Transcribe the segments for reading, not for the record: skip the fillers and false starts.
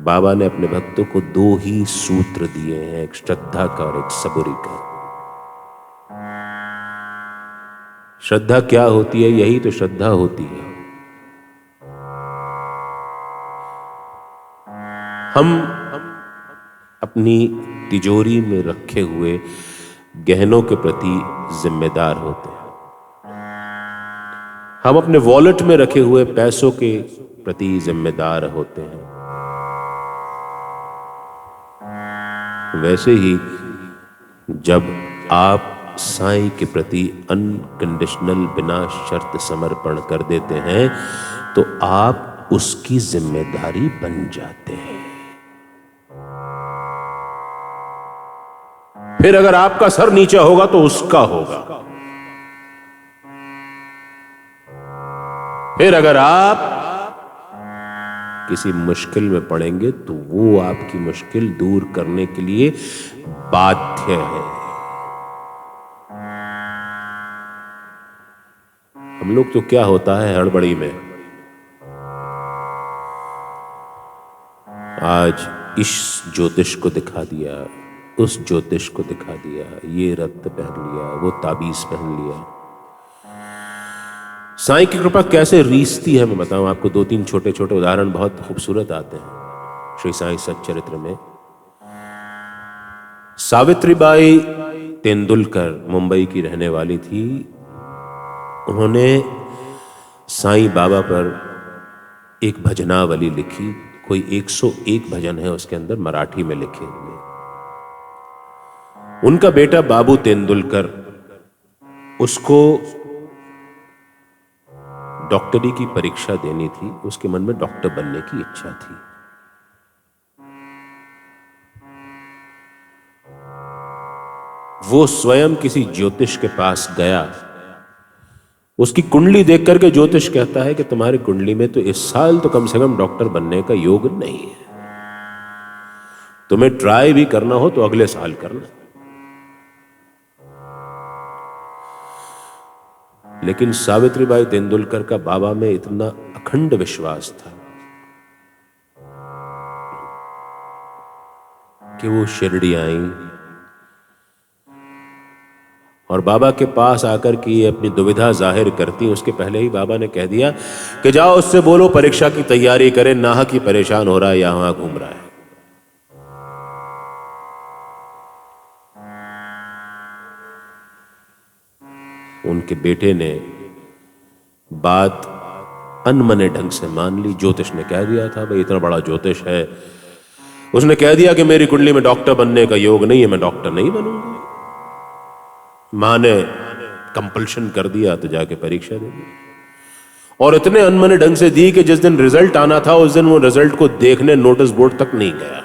बाबा ने अपने भक्तों को दो ही सूत्र दिए हैं, एक श्रद्धा का और एक सबूरी का। श्रद्धा क्या होती है? यही तो श्रद्धा होती है। हम अपनी तिजोरी में रखे हुए गहनों के प्रति जिम्मेदार होते हैं। हम अपने वॉलेट में रखे हुए पैसों के प्रति जिम्मेदार होते हैं। वैसे ही जब आप साईं के प्रति अनकंडीशनल बिना शर्त समर्पण कर देते हैं तो आप उसकी जिम्मेदारी बन जाते हैं। फिर अगर आपका सर नीचा होगा तो उसका होगा। फिर अगर आप किसी मुश्किल में पड़ेंगे तो वो आपकी मुश्किल दूर करने के लिए बाध्य है। हम लोग तो क्या होता है हड़बड़ी में, आज इस ज्योतिष को दिखा दिया, उस ज्योतिष को दिखा दिया, ये रत्न पहन लिया, वो ताबीज पहन लिया। साईं की कृपा कैसे रीसती है मैं बताऊं आपको। दो तीन छोटे छोटे उदाहरण बहुत खूबसूरत आते हैं श्री साईं सच्चरित्र में। सावित्रीबाई तेंदुलकर मुंबई की रहने वाली थी। उन्होंने साईं बाबा पर एक भजनावली लिखी। कोई 101 भजन है उसके अंदर, मराठी में लिखे हुए। उनका बेटा बाबू तेंदुलकर, उसको डॉक्टरी की परीक्षा देनी थी। उसके मन में डॉक्टर बनने की इच्छा थी। वो स्वयं किसी ज्योतिष के पास गया। उसकी कुंडली देख करके ज्योतिष कहता है कि तुम्हारी कुंडली में तो इस साल तो कम से कम डॉक्टर बनने का योग नहीं है। तुम्हें ट्राई भी करना हो तो अगले साल करना। लेकिन सावित्रीबाई तेंदुलकर का बाबा में इतना अखंड विश्वास था कि वो शिरडी आई और बाबा के पास आकर के अपनी दुविधा जाहिर करती। उसके पहले ही बाबा ने कह दिया कि जाओ उससे बोलो परीक्षा की तैयारी करे, नाहक ही परेशान हो रहा है, यहां घूम रहा है। उनके बेटे ने बात अनमने ढंग से मान ली। ज्योतिष ने कह दिया था, भाई इतना बड़ा ज्योतिष है, उसने कह दिया कि मेरी कुंडली में डॉक्टर बनने का योग नहीं है, मैं डॉक्टर नहीं बनूंगा। मां ने कंपल्शन कर दिया तो जाके परीक्षा दे दी। और इतने अनमने ढंग से दी कि जिस दिन रिजल्ट आना था उस दिन वो रिजल्ट को देखने नोटिस बोर्ड तक नहीं गया।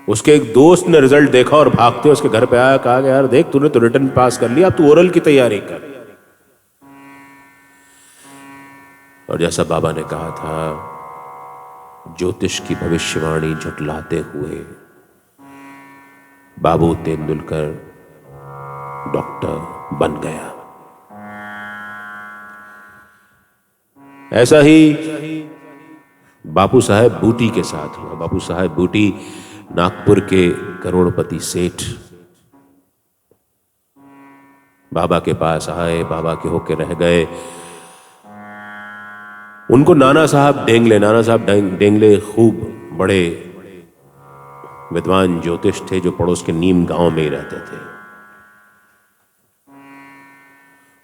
उसके एक दोस्त ने रिजल्ट देखा और भागते उसके घर पे आया, कहा कि यार देख तूने तो रिटर्न पास कर लिया, अब तू ओरल की तैयारी कर। और जैसा बाबा ने कहा था, ज्योतिष की भविष्यवाणी झुठलाते हुए बाबू तेंदुलकर डॉक्टर बन गया। ऐसा ही बापू साहेब बूटी के साथ हुआ। बापू साहेब बूटी नागपुर के करोड़पति सेठ बाबा के पास आए, बाबा के होके रह गए। उनको नाना साहब डेंगले खूब बड़े विद्वान ज्योतिष थे जो पड़ोस के नीम गांव में ही रहते थे।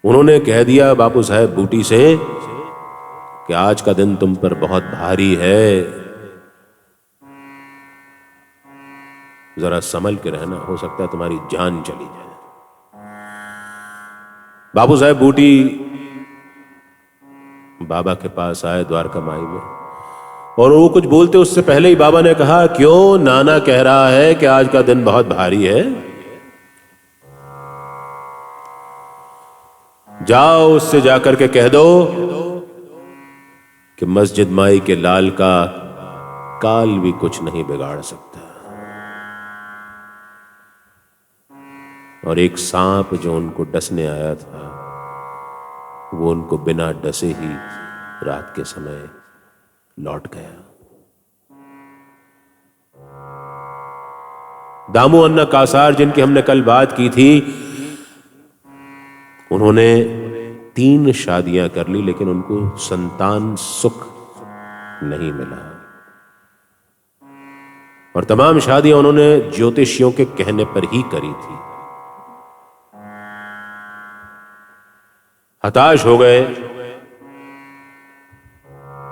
उन्होंने कह दिया बापू साहेब बूटी से कि आज का दिन तुम पर बहुत भारी है, जरा संभल के रहना, हो सकता है तुम्हारी जान चली जाए। बाबू साहेब बूटी बाबा के पास आए द्वारका माई में, और वो कुछ बोलते उससे पहले ही बाबा ने कहा, क्यों नाना कह रहा है कि आज का दिन बहुत भारी है, जाओ उससे जाकर के कह दो कि मस्जिद माई के लाल का काल भी कुछ नहीं बिगाड़ सकता। और एक सांप जो उनको डसने आया था वो उनको बिना डसे ही रात के समय लौट गया। दामू अन्ना कासार जिनकी हमने कल बात की थी, उन्होंने 3 शादियां कर ली, लेकिन उनको संतान सुख नहीं मिला। और तमाम शादियां उन्होंने ज्योतिषियों के कहने पर ही करी थी। हताश हो गए।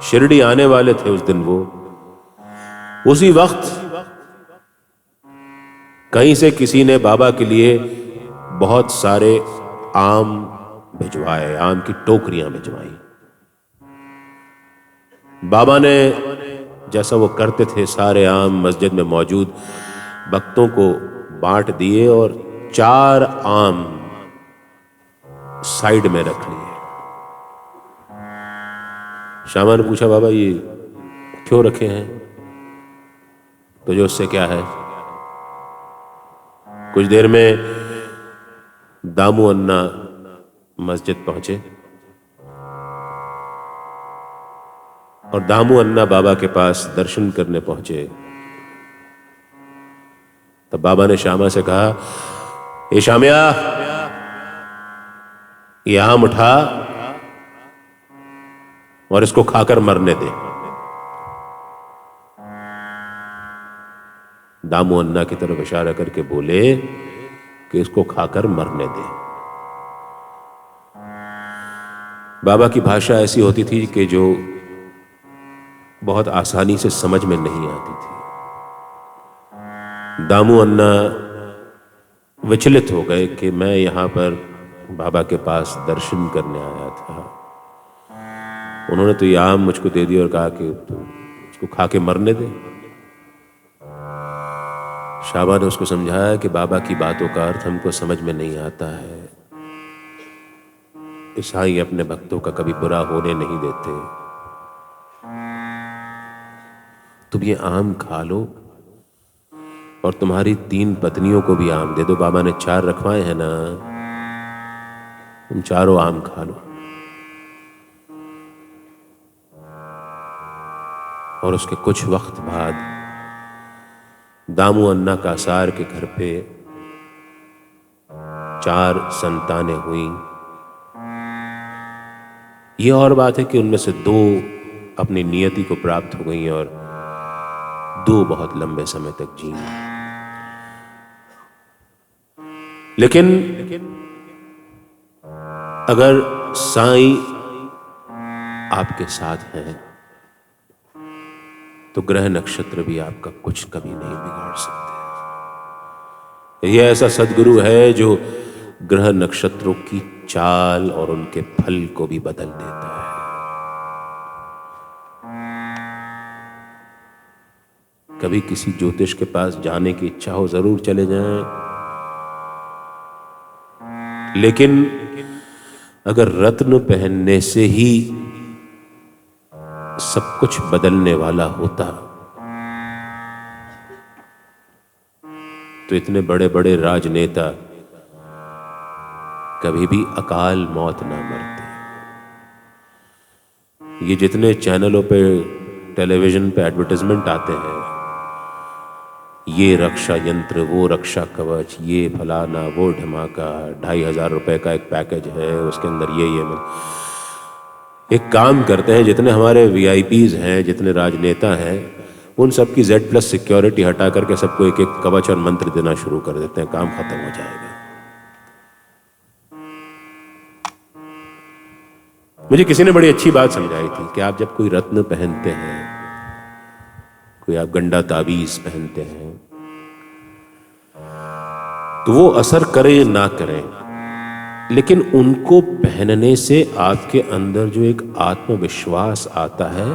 शिरडी आने वाले थे उस दिन वो। उसी वक्त कहीं से किसी ने बाबा के लिए बहुत सारे आम भिजवाए, आम की टोकरियां भिजवाई। बाबा ने जैसा वो करते थे, सारे आम मस्जिद में मौजूद भक्तों को बांट दिए और 4 आम साइड में रख लिए। शामा ने पूछा, बाबा ये क्यों रखे हैं? तो जो उससे क्या है? कुछ देर में दामू अन्ना मस्जिद पहुंचे और दामू अन्ना बाबा के पास दर्शन करने पहुंचे। तब बाबा ने श्यामा से कहा, ए श्याम्या, ये आम उठा और इसको खाकर मरने दे। दामू अन्ना की तरफ इशारा करके बोले कि इसको खाकर मरने दे। बाबा की भाषा ऐसी होती थी कि जो बहुत आसानी से समझ में नहीं आती थी। दामू अन्ना विचलित हो गए कि मैं यहां पर बाबा के पास दर्शन करने आया था, उन्होंने तो ये आम मुझको दे दिया और कहा कि तू इसको खा के मरने दे। शाबा ने उसको समझाया कि बाबा की बातों का अर्थ हमको समझ में नहीं आता है। ईसाई अपने भक्तों का कभी बुरा होने नहीं देते। तुम ये आम खा लो और तुम्हारी 3 पत्नियों को भी आम दे दो। बाबा ने 4 रखवाए हैं ना, तुम चारों आम खा लो। और उसके कुछ वक्त बाद दामू अन्ना कासार के घर पे 4 संतानें हुई। ये और बात है कि उनमें से 2 अपनी नियति को प्राप्त हो गई और 2 बहुत लंबे समय तक जी। लेकिन अगर साईं आपके साथ हैं तो ग्रह नक्षत्र भी आपका कुछ कभी नहीं बिगाड़ सकते। यह ऐसा सदगुरु है जो ग्रह नक्षत्रों की चाल और उनके फल को भी बदल देता है। कभी किसी ज्योतिष के पास जाने की इच्छा हो, जरूर चले जाएं, लेकिन अगर रत्न पहनने से ही सब कुछ बदलने वाला होता तो इतने बड़े बड़े राजनेता कभी भी अकाल मौत ना मरते। ये जितने चैनलों पे, टेलीविजन पे एडवर्टाइजमेंट आते हैं, ये रक्षा यंत्र, वो रक्षा कवच, ये फलाना, वो धमाका, 2500 रुपए का एक पैकेज है, उसके अंदर ये मिल। एक काम करते हैं, जितने हमारे वीआईपीज हैं, जितने राजनेता हैं, उन सब की Z+ सिक्योरिटी हटा करके सबको एक एक कवच और मंत्र देना शुरू कर देते हैं, काम खत्म हो जाएगा। मुझे किसी ने बड़ी अच्छी बात समझाई थी कि आप जब कोई रत्न पहनते हैं, कोई आप गंडा ताबीज पहनते हैं, तो वो असर करे ना करें, लेकिन उनको पहनने से आपके अंदर जो एक आत्मविश्वास आता है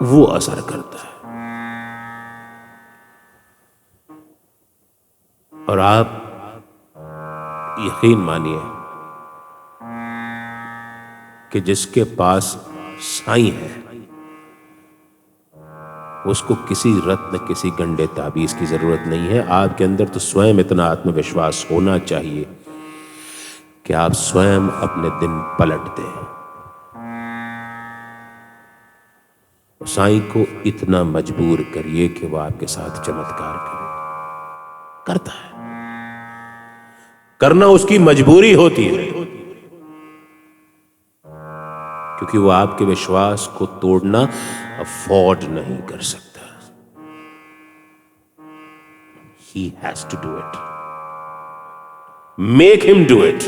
वो असर करता है। और आप यकीन मानिए कि जिसके पास साईं है उसको किसी रत्न, किसी गंडे ताबीज की जरूरत नहीं है। आपके अंदर तो स्वयं इतना आत्मविश्वास होना चाहिए कि आप स्वयं अपने दिन पलट दें। साईं को इतना मजबूर करिए कि वो आपके साथ चमत्कार करे। करता है, करना उसकी मजबूरी होती है, क्योंकि वो आपके विश्वास को तोड़ना अफोर्ड नहीं कर सकता। He has to do it. Make him do it.